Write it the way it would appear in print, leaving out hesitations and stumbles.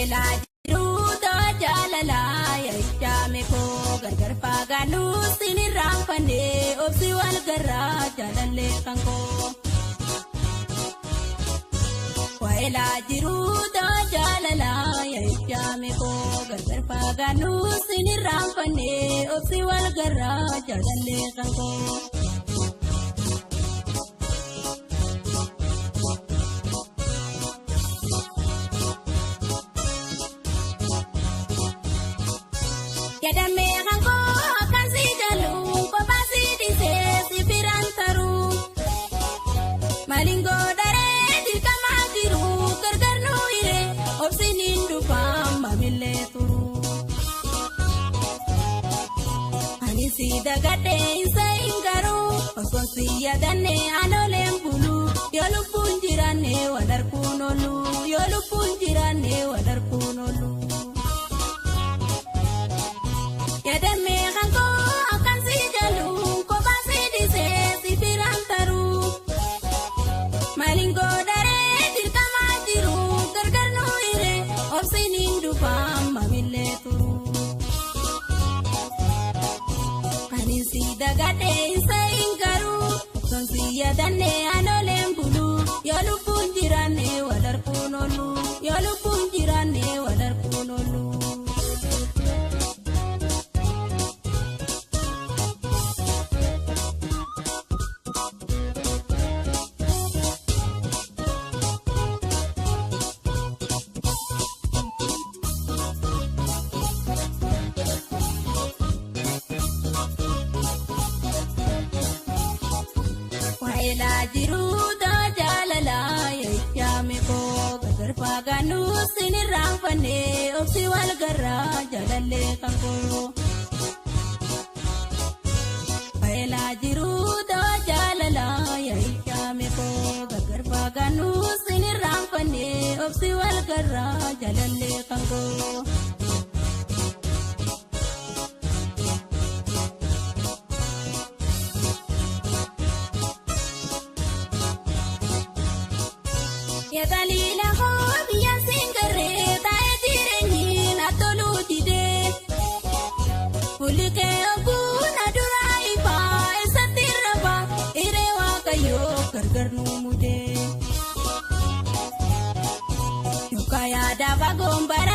Waa'elaa jiruuta jaalalaa yaa'ichaa koo gargar fagaanuu sinirraan fannee obsi wal garraa jaalallee kan koo. Waa'elaa jiruuta jaalalaa yaa'ichaa koo gargar fagaanuu sinirraan fannee obsi wal garraa jaalallee kan koo. Yadamee hangoo kan si jalu kophaa si dhiisee si firaan taruu malingoo daree dirqamaa jiru gargar nuu hiree obsiin hin dhufaa maamillee turuu. Ani si dagadhee isa hin garuu osoo si yaadannee anooleen buluu yoo lubbuun jiraannee wal arguun ooluu yoo lubbuun jiraannee wal arguun ooluu. Yadamee hangoo kan si jalu kophaa si dhiisee si firaan taruu malingoo daree dirqamaa jiru gargar nuu hiree obsiin hin dhufaa maamillee turuu. Ani si dagadhee isa hin garuu osoo si yaadannee anooleen buluu yoo lubbuun jiraannee wal arguun ooluu yoo lubbuun jiraannee wal arguun ooluu. Waa'elaa jiruuta jaalalaa yaa'ichaa koo gargar fagaanuu sinirraan fannee obsi wal garraa jaalallee kan koo. Waa'elaa jiruuta jaalalaa yaa'ichaa koo gargar fagaanuu sinirraan fannee obsi wal garraa jaalallee kan koo. Yataliila koo biyya singarree taa'ee jireenyi na toluu didee fuulikee oguun aduraa ifaa eessatti rafaa iree waaqayyoo gargar nuu mudee yookaan yaada fagoon bara.